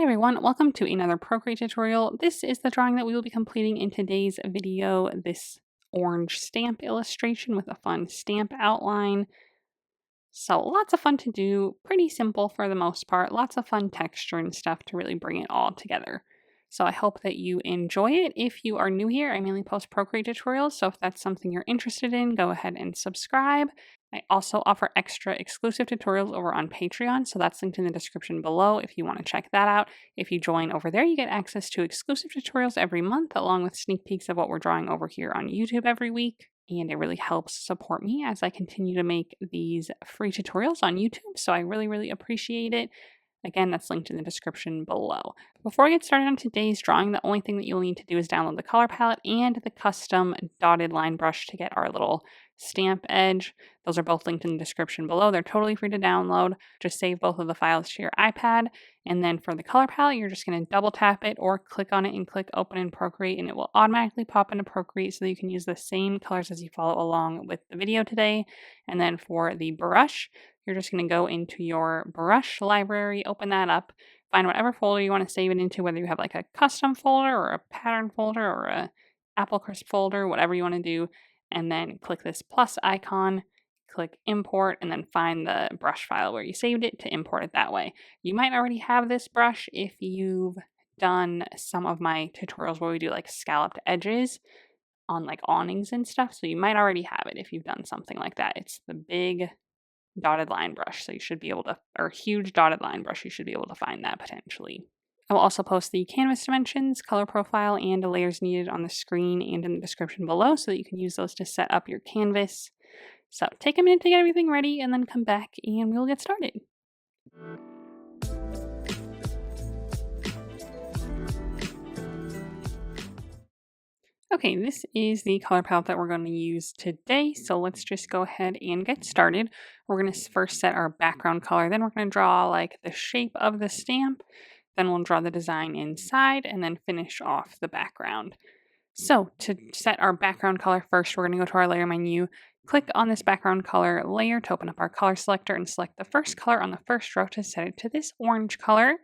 Hey everyone, welcome to another Procreate tutorial. This is the drawing that we will be completing in today's video, this orange stamp illustration with a fun stamp outline. So lots of fun to do, pretty simple for the most part, lots of fun texture and stuff to really bring it all together. So I hope that you enjoy it. If you are new here, I mainly post Procreate tutorials, so if that's something you're interested in, go ahead and subscribe. I also offer extra exclusive tutorials over on Patreon, so that's linked in the description below if you want to check that out. If you join over there, you get access to exclusive tutorials every month, along with sneak peeks of what we're drawing over here on YouTube every week. And it really helps support me as I continue to make these free tutorials on YouTube, so I really appreciate it. Again, that's linked in the description below. Before we get started on today's drawing, the only thing that you'll need to do is download the color palette and the custom dotted line brush to get our little stamp edge. Those are both linked in the description below. They're totally free to download. Just save both of the files to your iPad. And then for the color palette, you're just going to double tap it or click on it and click open in Procreate, and it will automatically pop into Procreate so that you can use the same colors as you follow along with the video today. And then for the brush, you're just going to go into your brush library, open that up, find whatever folder you want to save it into, whether you have like a custom folder or a pattern folder or a Apple Krisp folder, whatever you want to do, and then click this plus icon, click import, and then find the brush file where you saved it to import it that way. You might already have this brush if you've done some of my tutorials where we do like scalloped edges on like awnings and stuff, so you might already have it if you've done something like that. It's the big dotted line brush, so you should be able to, or huge dotted line brush, you should be able to find that potentially. I will also post the canvas dimensions, color profile, and the layers needed on the screen and in the description below so that you can use those to set up your canvas. So take a minute to get everything ready and then come back and we'll get started. Okay, this is the color palette that we're going to use today, so let's just go ahead and get started. We're going to first set our background color, then we're going to draw like the shape of the stamp, then we'll draw the design inside, and then finish off the background. So to set our background color first, we're going to go to our layer menu, click on this background color layer to open up our color selector, and select the first color on the first row to set it to this orange color.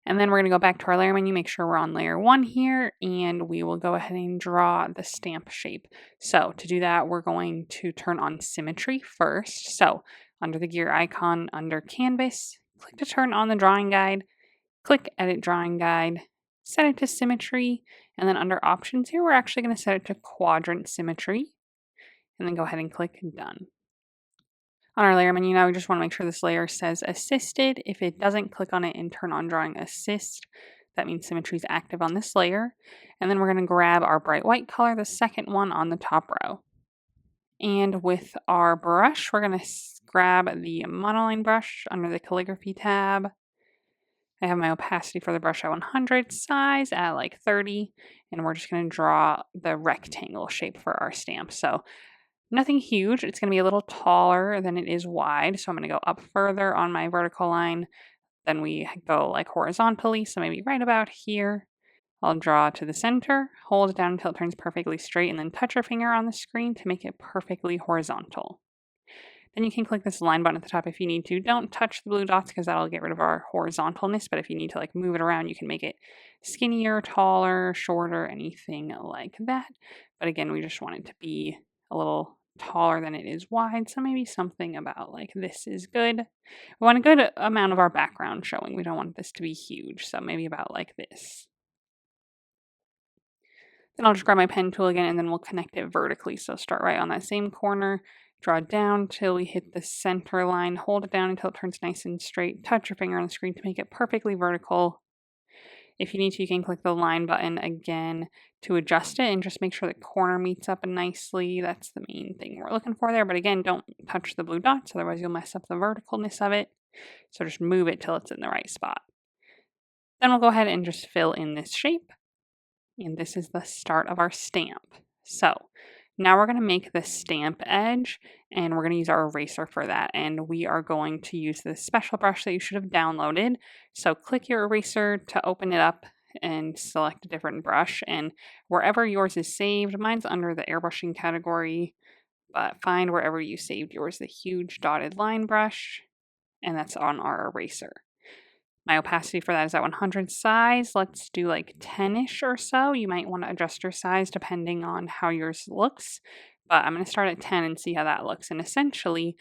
And then we're going to go back to our layer menu, make sure we're on layer 1 here, and we will go ahead and draw the stamp shape. So to do that, we're going to turn on Symmetry first. So under the gear icon, under Canvas, click to turn on the drawing guide, click Edit Drawing Guide, set it to Symmetry, and then under Options here, we're actually going to set it to Quadrant Symmetry, and then go ahead and click Done. On our layer menu now, we just want to make sure this layer says Assisted. If it doesn't, click on it and turn on Drawing Assist. That means Symmetry is active on this layer. And then we're going to grab our bright white color, the second one on the top row. And with our brush, we're going to grab the monoline brush under the calligraphy tab. I have my opacity for the brush at 100, size at like 30, and we're just going to draw the rectangle shape for our stamp. So nothing huge. It's going to be a little taller than it is wide. So I'm going to go up further on my vertical line. Then we go like horizontally. So maybe right about here. I'll draw to the center, hold it down until it turns perfectly straight, and then touch your finger on the screen to make it perfectly horizontal. Then you can click this line button at the top if you need to. Don't touch the blue dots because that'll get rid of our horizontalness. But if you need to like move it around, you can make it skinnier, taller, shorter, anything like that. But again, we just want it to be a little taller than it is wide, so maybe something about like this is good. We want a good amount of our background showing. We don't want this to be huge, so maybe about like this. Then I'll just grab my pen tool again, and then we'll connect it vertically. So start right on that same corner, draw down till we hit the center line, hold it down until it turns nice and straight, touch your finger on the screen to make it perfectly vertical. If you need to, you can click the line button again to adjust it and just make sure the corner meets up nicely. That's the main thing we're looking for there. But again, don't touch the blue dots, otherwise you'll mess up the verticalness of it. So just move it till it's in the right spot. Then we'll go ahead and just fill in this shape. And this is the start of our stamp. So now we're going to make the stamp edge, and we're going to use our eraser for that. And we are going to use this special brush that you should have downloaded. So click your eraser to open it up and select a different brush. And wherever yours is saved, mine's under the airbrushing category, but find wherever you saved yours, the huge dotted line brush, and that's on our eraser. My opacity for that is at 100 size. Let's do like 10-ish or so. You might want to adjust your size depending on how yours looks, but I'm going to start at 10 and see how that looks. And essentially,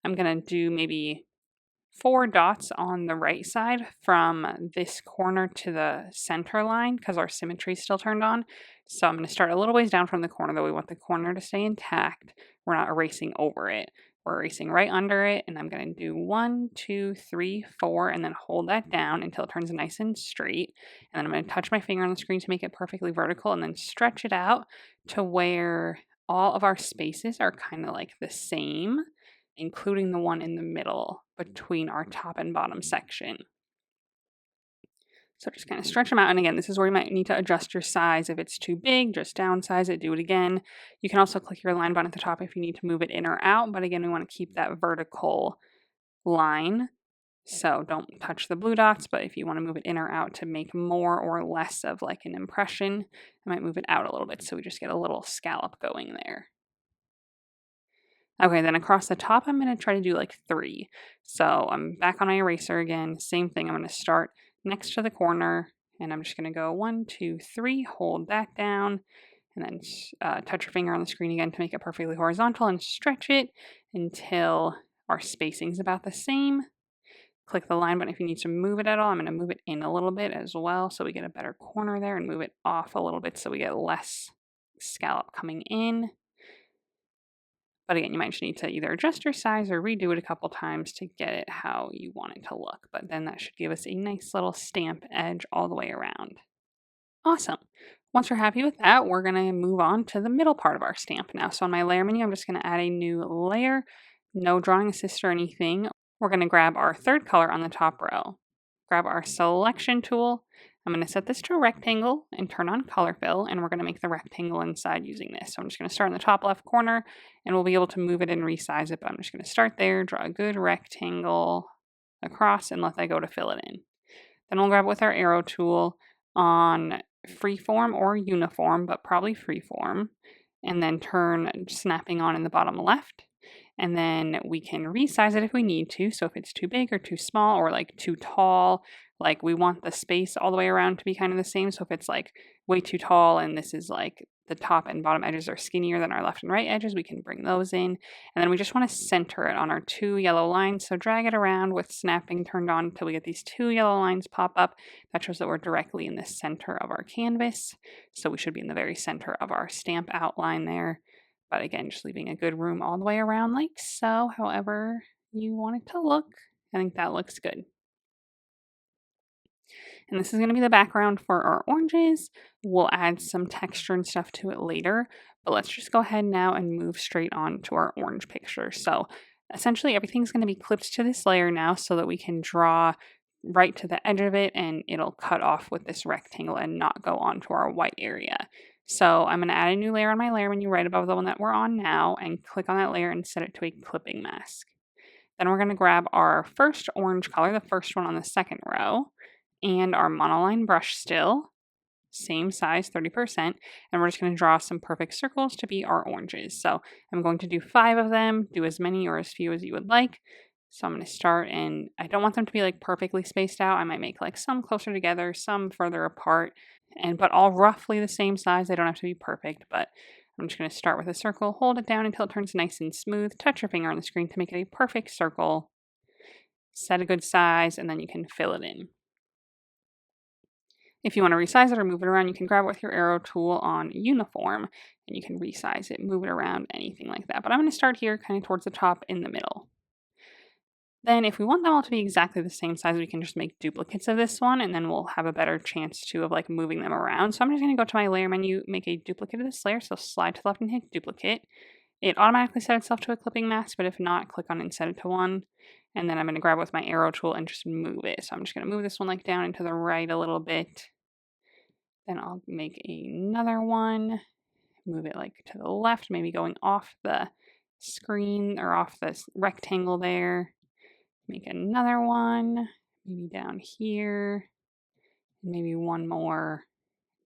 I'm going to do maybe 4 dots on the right side from this corner to the center line because our symmetry is still turned on. So I'm going to start a little ways down from the corner, though we want the corner to stay intact. We're not erasing over it. We're erasing right under it, and I'm going to do 1, 2, 3, 4, and then hold that down until it turns nice and straight. And then I'm going to touch my finger on the screen to make it perfectly vertical and then stretch it out to where all of our spaces are kind of like the same, including the one in the middle between our top and bottom section. So just kind of stretch them out. And again, this is where you might need to adjust your size. If it's too big, just downsize it, do it again. You can also click your line button at the top if you need to move it in or out. But again, we want to keep that vertical line. So don't touch the blue dots, but if you want to move it in or out to make more or less of like an impression, I might move it out a little bit so we just get a little scallop going there. Okay, then across the top, I'm going to try to do like 3. So I'm back on my eraser again. Same thing. I'm going to start next to the corner, and I'm just going to go 1, 2, 3, hold that down, and then touch your finger on the screen again to make it perfectly horizontal and stretch it until our spacing is about the same. Click the line button if you need to move it at all. I'm going to move it in a little bit as well so we get a better corner there, and move it off a little bit so we get less scallop coming in. But again, you might just need to either adjust your size or redo it a couple times to get it how you want it to look. But then that should give us a nice little stamp edge all the way around. Awesome. Once we're happy with that, we're going to move on to the middle part of our stamp now. So on my layer menu, I'm just going to add a new layer. No drawing assist or anything. We're going to grab our third color on the top row. Grab our selection tool. I'm going to set this to a rectangle and turn on color fill, and we're going to make the rectangle inside using this. So I'm just going to start in the top left corner, and we'll be able to move it and resize it, but I'm just going to start there, draw a good rectangle across, and let that go to fill it in. Then we'll grab with our arrow tool on freeform or uniform, but probably freeform, and then turn snapping on in the bottom left. And then we can resize it if we need to. So if it's too big or too small or like too tall, like we want the space all the way around to be kind of the same. So if it's like way too tall and this is like the top and bottom edges are skinnier than our left and right edges, we can bring those in. And then we just want to center it on our 2 yellow lines. So drag it around with snapping turned on until we get these 2 yellow lines pop up. That shows that we're directly in the center of our canvas. So we should be in the very center of our stamp outline there. But again, just leaving a good room all the way around like so, however you want it to look. I think that looks good. And this is going to be the background for our oranges. We'll add some texture and stuff to it later, but let's just go ahead now and move straight on to our orange picture. So essentially everything's going to be clipped to this layer now so that we can draw right to the edge of it and it'll cut off with this rectangle and not go onto our white area. So I'm going to add a new layer on my layer menu right above the one that we're on now and click on that layer and set it to a clipping mask. Then we're going to grab our first orange color, the first one on the second row, and our monoline brush still, same size, 30%, and we're just going to draw some perfect circles to be our oranges. So I'm going to do 5 of them, do as many or as few as you would like. So I'm going to start, and I don't want them to be like perfectly spaced out. I might make like some closer together, some further apart, but all roughly the same size. They don't have to be perfect, but I'm just going to start with a circle, hold it down until it turns nice and smooth, touch your finger on the screen to make it a perfect circle, set a good size, and then you can fill it in. If you want to resize it or move it around, you can grab it with your arrow tool on uniform, and you can resize it, move it around, anything like that. But I'm going to start here kind of towards the top in the middle. Then if we want them all to be exactly the same size, we can just make duplicates of this one, and then we'll have a better chance too of like moving them around. So I'm just going to go to my layer menu, make a duplicate of this layer. So slide to the left and hit duplicate. It automatically set itself to a clipping mask, but if not, click on it and set it to 1. And then I'm going to grab with my arrow tool and just move it. So I'm just going to move this one like down and to the right a little bit. Then I'll make another one, move it like to the left, maybe going off the screen or off this rectangle there. Make another one, maybe down here, maybe one more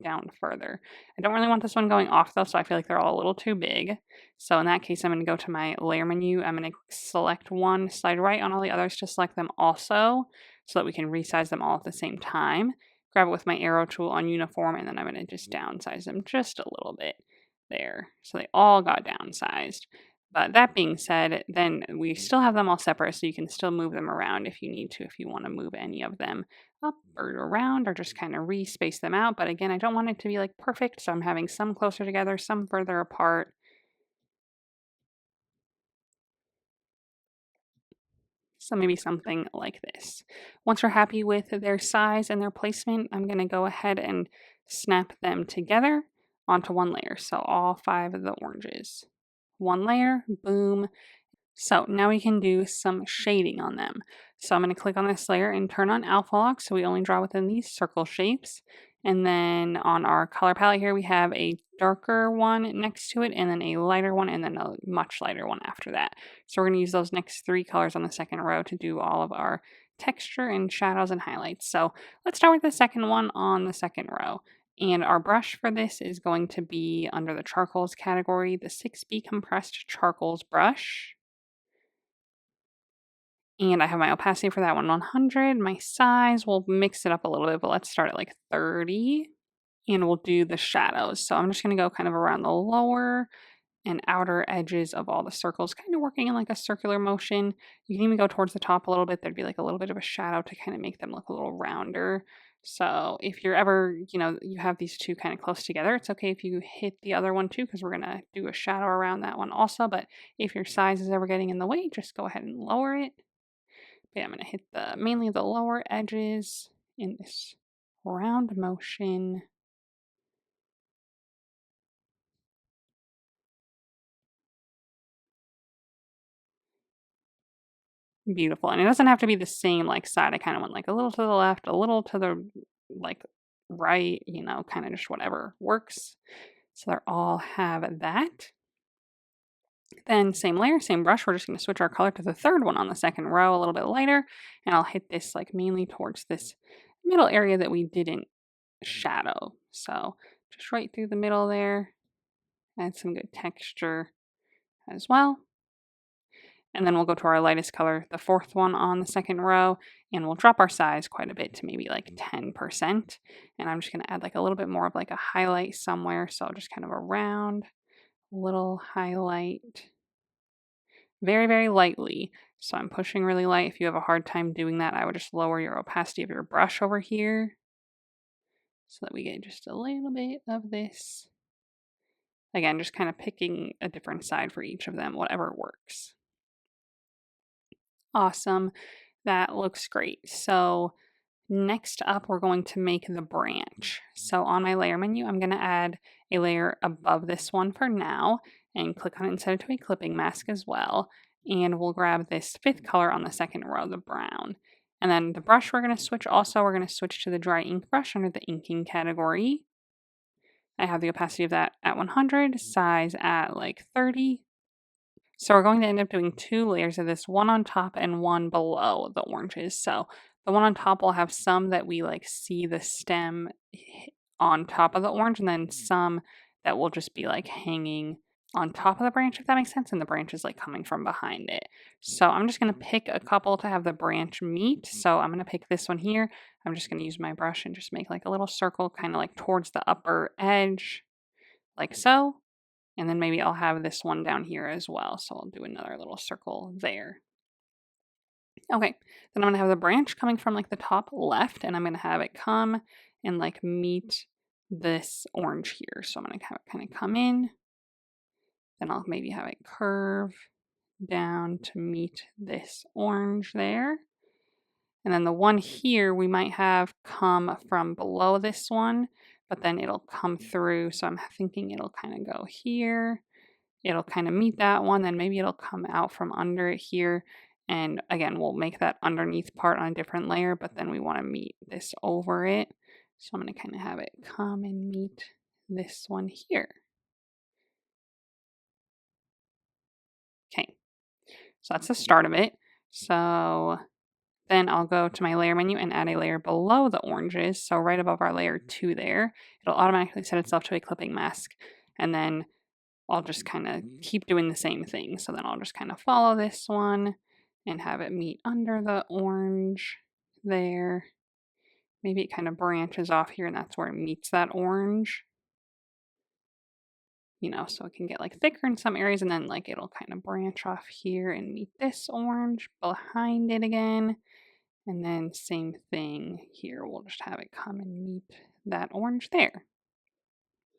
down further. I don't really want this one going off though, so I feel like they're all a little too big. So in that case, I'm going to go to my layer menu. I'm going to select one, slide right on all the others to select them also. so that we can resize them all at the same time. Grab it with my arrow tool on uniform, and then I'm going to just downsize them just a little bit there. So they all got downsized. But that being said, then we still have them all separate, so you can still move them around if you need to, if you want to move any of them up or around or just kind of re-space them out. But again, I don't want it to be like perfect, so I'm having some closer together, some further apart. So maybe something like this. Once we're happy with their size and their placement, I'm going to go ahead and snap them together onto one layer. So all 5 of the oranges. One layer, boom. So now we can do some shading on them. So I'm going to click on this layer and turn on alpha lock so we only draw within these circle shapes. And then on our color palette here, we have a darker one next to it, and then a lighter one, and then a much lighter one after that. So we're going to use those next 3 colors on the second row to do all of our texture and shadows and highlights. So let's start with the second one on the second row. And our brush for this is going to be under the charcoals category, the 6B compressed charcoals brush. And I have my opacity for that one 100. My size, we'll mix it up a little bit, but let's start at like 30. And we'll do the shadows. So I'm just going to go kind of around the lower and outer edges of all the circles, kind of working in like a circular motion. You can even go towards the top a little bit. There'd be like a little bit of a shadow to kind of make them look a little rounder. So if you're ever, you have these two kind of close together, it's okay if you hit the other one too, because we're going to do a shadow around that one also. But if your size is ever getting in the way, just go ahead and lower it. But yeah, I'm going to hit mainly the lower edges in this round motion. Beautiful. And it doesn't have to be the same like side. I kind of went like a little to the left, a little to the like right, kind of just whatever works. So they all have that. Then same layer, same brush. We're just going to switch our color to the third one on the second row, a little bit lighter. And I'll hit this like mainly towards this middle area that we didn't shadow. So just right through the middle there. Add some good texture as well. And then we'll go to our lightest color, the fourth one on the second row, and we'll drop our size quite a bit to maybe like 10%. And I'm just going to add like a little bit more of like a highlight somewhere. So just kind of a round little highlight very, very lightly. So I'm pushing really light. If you have a hard time doing that, I would just lower your opacity of your brush over here so that we get just a little bit of this. Again, just kind of picking a different side for each of them, whatever works. Awesome. That looks great. So next up, we're going to make the branch. So on my layer menu, I'm going to add a layer above this one for now and click on it and set it to a clipping mask as well. And we'll grab this 5th color on the second row, the brown. And then the brush we're going to switch also, we're going to switch to the dry ink brush under the inking category. I have the opacity of that at 100, size at like 30. So we're going to end up doing 2 layers of this, one on top and one below the oranges. So the one on top will have some that we like see the stem on top of the orange, and then some that will just be like hanging on top of the branch, if that makes sense, and the branch is like coming from behind it. So I'm just going to pick a couple to have the branch meet. So I'm going to pick this one here. I'm just going to use my brush and just make like a little circle kind of like towards the upper edge, like so. And then maybe I'll have this one down here as well. So I'll do another little circle there. Okay, then I'm going to have the branch coming from like the top left, and I'm going to have it come and like meet this orange here. So I'm going to have it kind of come in. Then I'll maybe have it curve down to meet this orange there. And then the one here we might have come from below this one, but then it'll come through. So I'm thinking it'll kind of go here. It'll kind of meet that one. Then maybe it'll come out from under it here. And again, we'll make that underneath part on a different layer, but then we want to meet this over it. So I'm going to kind of have it come and meet this one here. Okay, so that's the start of it. So then I'll go to my layer menu and add a layer below the oranges. So right above our layer 2 there, it'll automatically set itself to a clipping mask. And then I'll just kind of keep doing the same thing. So then I'll just kind of follow this one and have it meet under the orange there. Maybe it kind of branches off here and that's where it meets that orange. You know, so it can get like thicker in some areas and then like it'll kind of branch off here and meet this orange behind it again. And then same thing here. We'll just have it come and meet that orange there.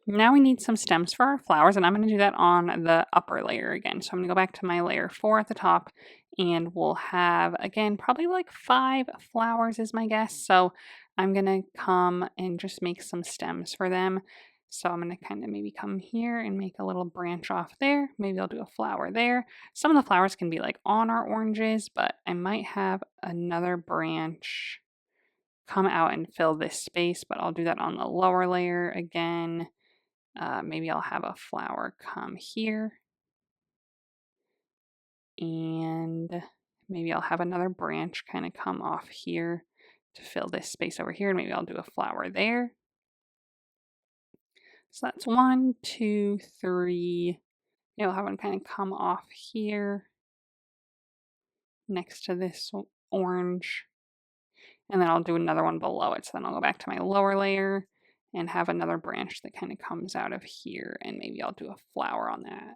Now we need some stems for our flowers, and I'm going to do that on the upper layer again. So I'm going to go back to my layer 4 at the top, and we'll have, again, probably like 5 flowers is my guess. So I'm going to come and just make some stems for them. So I'm going to kind of maybe come here and make a little branch off there. Maybe I'll do a flower there. Some of the flowers can be like on our oranges, but I might have another branch come out and fill this space, but I'll do that on the lower layer again. Maybe I'll have a flower come here. And maybe I'll have another branch kind of come off here to fill this space over here. And maybe I'll do a flower there. So that's 1, 2, 3. Maybe I'll have one kind of come off here next to this orange. And then I'll do another one below it. So then I'll go back to my lower layer and have another branch that kind of comes out of here. And maybe I'll do a flower on that.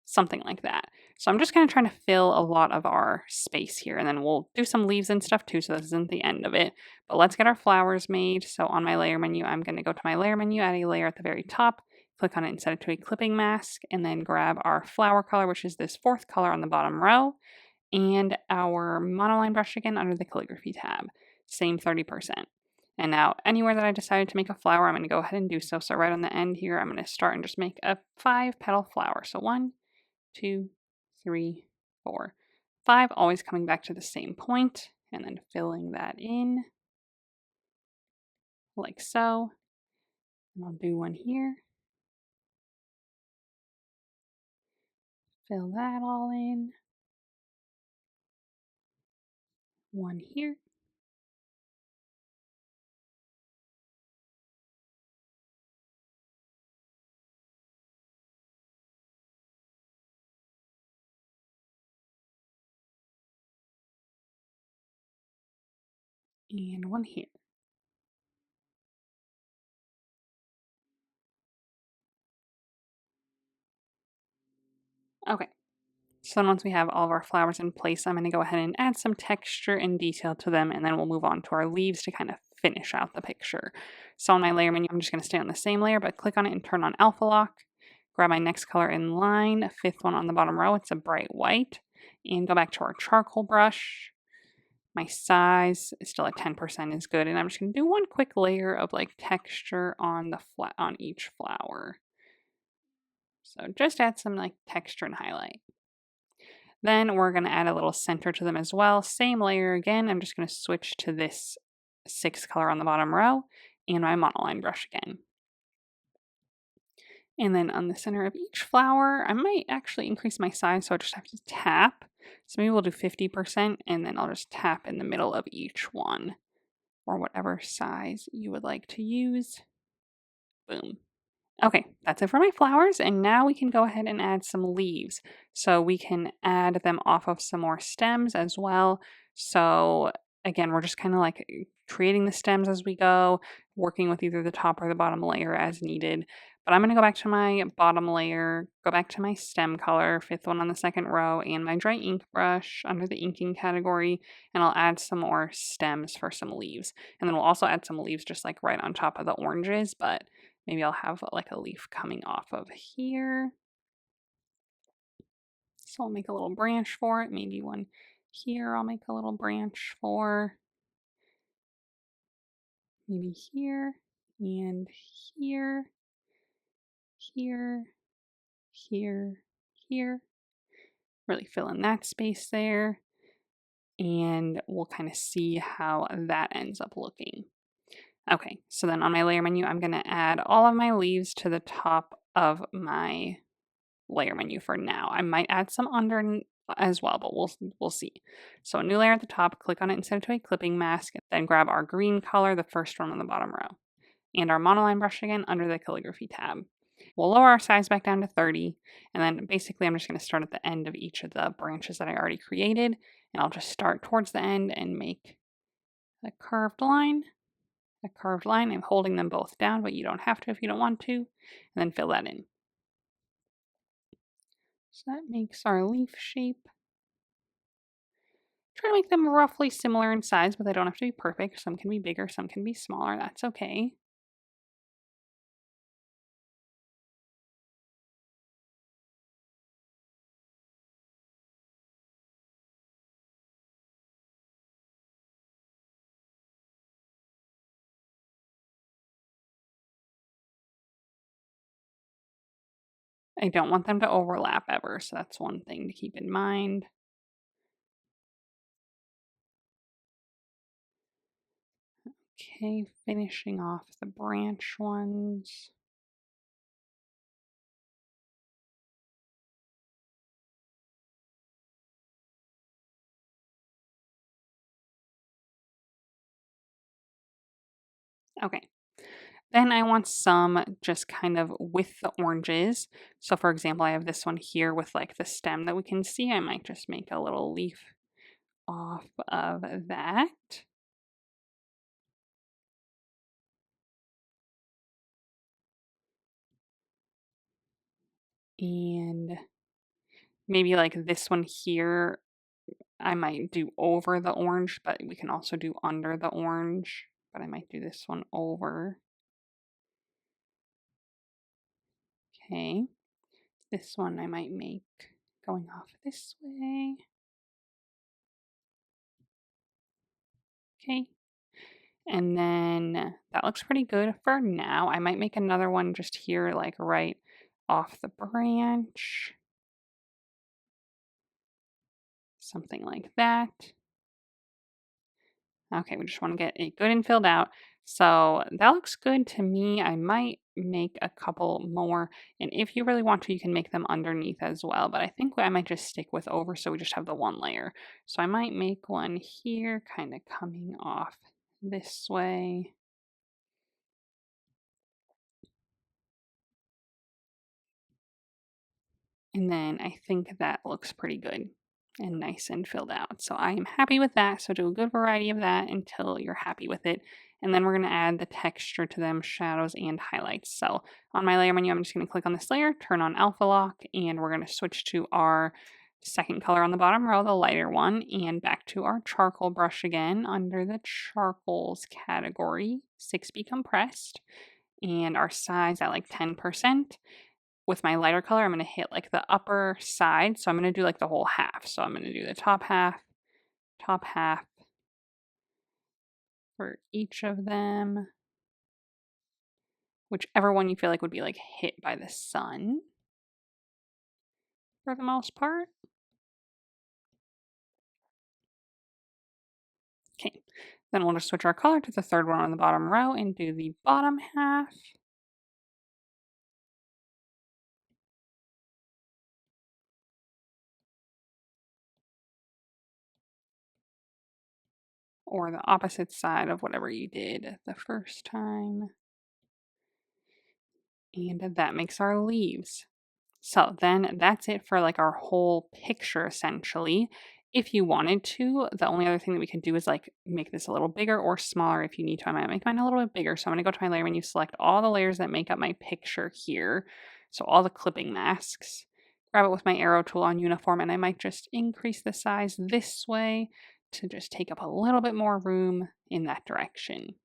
Something like that. So I'm just kind of trying to fill a lot of our space here, and then we'll do some leaves and stuff too, so this isn't the end of it. But let's get our flowers made. So on my layer menu, I'm going to go to my layer menu, add a layer at the very top, click on it and set it to a clipping mask, and then grab our flower color, which is this 4th color on the bottom row, and our monoline brush again under the calligraphy tab, same 30%. And now anywhere that I decided to make a flower, I'm going to go ahead and do so. So right on the end here, I'm going to start and just make a 5-petal flower. So 1, 2, 3, 4, 5, always coming back to the same point and then filling that in like so. And I'll do one here. Fill that all in. One here. And one here. Okay. So then once we have all of our flowers in place, I'm going to go ahead and add some texture and detail to them, and then we'll move on to our leaves to kind of finish out the picture. So on my layer menu, I'm just going to stay on the same layer, but click on it and turn on alpha lock. Grab my next color in line, 5th one on the bottom row, it's a bright white, and go back to our charcoal brush. My size is still at 10% is good, and I'm just going to do one quick layer of like texture on the on each flower. So just add some like texture and highlight. Then we're going to add a little center to them as well. Same layer again. I'm just going to switch to this 6th color on the bottom row and my monoline brush again. And then on the center of each flower, I might actually increase my size, so I just have to tap. So maybe we'll do 50%, and then I'll just tap in the middle of each one, or whatever size you would like to use. Boom. Okay, that's it for my flowers, and now we can go ahead and add some leaves. So we can add them off of some more stems as well. So again, we're just kind of like creating the stems as we go, working with either the top or the bottom layer as needed. But I'm going to go back to my bottom layer, go back to my stem color, 5th one on the 2nd row, and my dry ink brush under the inking category, and I'll add some more stems for some leaves. And then we'll also add some leaves just like right on top of the oranges, but maybe I'll have like a leaf coming off of here. So I'll make a little branch for it. Maybe one here I'll make a little branch for. Maybe here and here, here, here, here. Really fill in that space there. And we'll kind of see how that ends up looking. Okay, so then on my layer menu, I'm going to add all of my leaves to the top of my layer menu for now. I might add some under as well, but we'll see. So a new layer at the top, click on it and set it to a clipping mask, then grab our green color, the 1st one on the bottom row, and our monoline brush again under the calligraphy tab. We'll lower our size back down to 30, and then basically I'm just going to start at the end of each of the branches that I already created, And I'll just start towards the end and make a curved line. I'm holding them both down, but you don't have to if you don't want to. And then fill that in. So that makes our leaf shape. Try to make them roughly similar in size, but they don't have to be perfect. Some can be bigger, some can be smaller. That's okay. I don't want them to overlap ever, so that's one thing to keep in mind. Okay, finishing off the branch ones. Okay. Then I want some just kind of with the oranges. So for example, I have this one here with like the stem that we can see. I might just make a little leaf off of that. And maybe like this one here, I might do over the orange, but we can also do under the orange. But I might do this one over. Okay. This one I might make going off this way. Okay. And then that looks pretty good for now. I might make another one just here, like right off the branch. Something like that. Okay, we just want to get it good and filled out. So that looks good to me. I might make a couple more. And if you really want to, you can make them underneath as well. But I think I might just stick with over so we just have the one layer. So I might make one here, kind of coming off this way. And then I think that looks pretty good and nice and filled out. So I am happy with that. So do a good variety of that until you're happy with it. And then we're going to add the texture to them, shadows and highlights. So on my layer menu, I'm just going to click on this layer, turn on alpha lock, and we're going to switch to our second color on the bottom row, the lighter one, and back to our charcoal brush again under the charcoals category, 6B compressed, and our size at like 10%. With my lighter color, I'm going to hit like the upper side. So I'm going to do like the whole half. So I'm going to do the top half for each of them. Whichever one you feel like would be like hit by the sun for the most part. Okay, then we'll just switch our color to the third one on the bottom row and do the bottom half. Or the opposite side of whatever you did the first time. And that makes our leaves. So then that's it for like our whole picture essentially. If you wanted to, the only other thing that we could do is like make this a little bigger or smaller if you need to. I might make mine a little bit bigger. So I'm going to go to my layer menu, select all the layers that make up my picture here. So all the clipping masks. Grab it with my arrow tool on uniform, and I might just increase the size this way to just take up a little bit more room in that direction.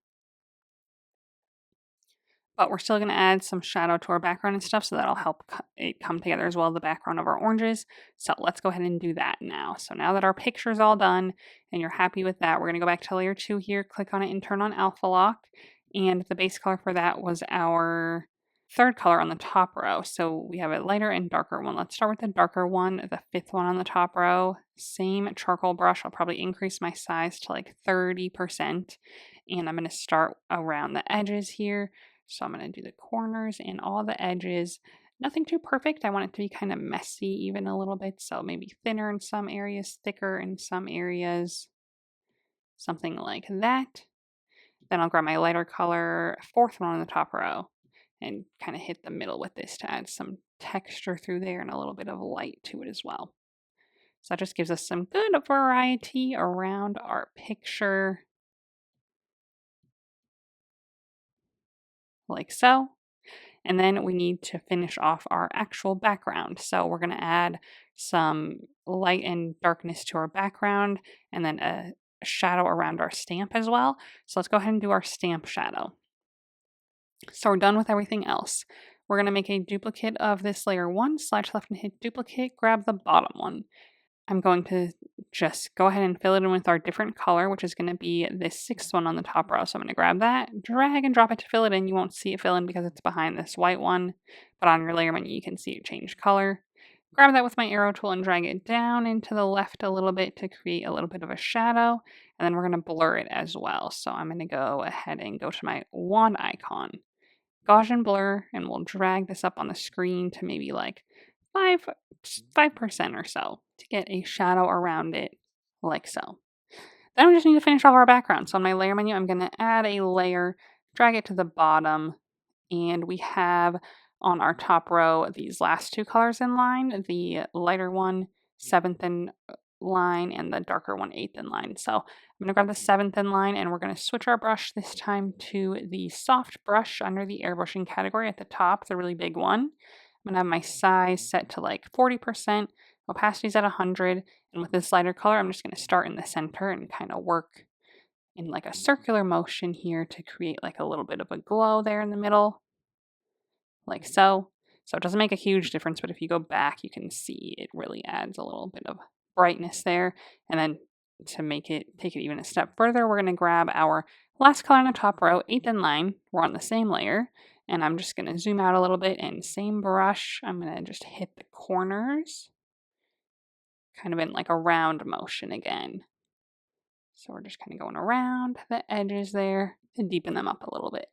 But we're still going to add some shadow to our background and stuff, so that'll help it come together as well as the background of our oranges. So let's go ahead and do that now. So now that our picture is all done and you're happy with that, we're going to go back to layer 2 here, click on it and turn on alpha lock. And the base color for that was our third color on the top row. So we have a lighter and darker one. Let's start with the darker one, the fifth one on the top row. Same charcoal brush. I'll probably increase my size to like 30%. And I'm going to start around the edges here. So I'm going to do the corners and all the edges. Nothing too perfect. I want it to be kind of messy even a little bit. So maybe thinner in some areas, thicker in some areas. Something like that. Then I'll grab my lighter color, fourth one on the top row, and kind of hit the middle with this to add some texture through there and a little bit of light to it as well. So that just gives us some good variety around our picture, like so. And then we need to finish off our actual background. So we're going to add some light and darkness to our background and then a shadow around our stamp as well. So let's go ahead and do our stamp shadow. So we're done with everything else. We're going to make a duplicate of this layer 1, slash left and hit duplicate, grab the bottom one. I'm going to just go ahead and fill it in with our different color, which is going to be this 6th one on the top row. So I'm going to grab that, drag and drop it to fill it in. You won't see it fill in because it's behind this white one, but on your layer menu, you can see it change color. Grab that with my arrow tool and drag it down into the left a little bit to create a little bit of a shadow. And then we're going to blur it as well. So I'm going to go ahead and go to my wand icon, Gaussian blur, and we'll drag this up on the screen to maybe like 5% or so to get a shadow around it, like so. Then we just need to finish off our background. So on my layer menu, I'm going to add a layer, drag it to the bottom, and we have on our top row these last two colors in line, the lighter one, 7th in line, and the darker one, 8th in line. So I'm going to grab the 7th in line, and we're going to switch our brush this time to the soft brush under the airbrushing category at the top, the really big one. I'm going to have my size set to like 40%, opacity's at 100, and with this lighter color, I'm just going to start in the center and kind of work in like a circular motion here to create like a little bit of a glow there in the middle, like so. So it doesn't make a huge difference, but if you go back, you can see it really adds a little bit of brightness there. And then to make it, take it even a step further, we're going to grab our last color on the top row, 8th in line. We're on the same layer. And I'm just going to zoom out a little bit and same brush, I'm going to just hit the corners, kind of in like a round motion again. So we're just kind of going around the edges there to deepen them up a little bit.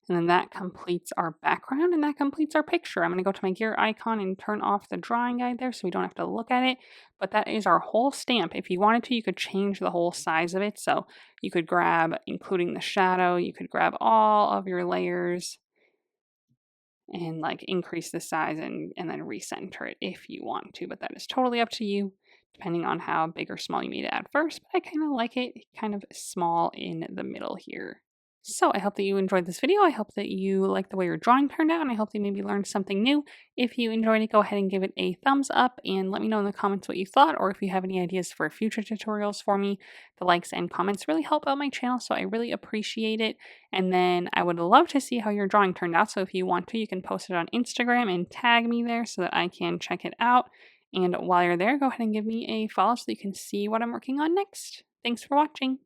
And then that completes our background and that completes our picture. I'm going to go to my gear icon and turn off the drawing guide there so we don't have to look at it. But that is our whole stamp. If you wanted to, you could change the whole size of it. So you could grab, including the shadow, you could grab all of your layers and like increase the size and then recenter it if you want to, but that is totally up to you depending on how big or small you made it at first. But I kind of like it kind of small in the middle here. So I hope that you enjoyed this video. I hope that you like the way your drawing turned out, and I hope that you maybe learned something new. If you enjoyed it, go ahead and give it a thumbs up and let me know in the comments what you thought, or if you have any ideas for future tutorials for me. The likes and comments really help out my channel, so I really appreciate it. And then I would love to see how your drawing turned out. So if you want to, you can post it on Instagram and tag me there so that I can check it out. And while you're there, go ahead and give me a follow so that you can see what I'm working on next. Thanks for watching.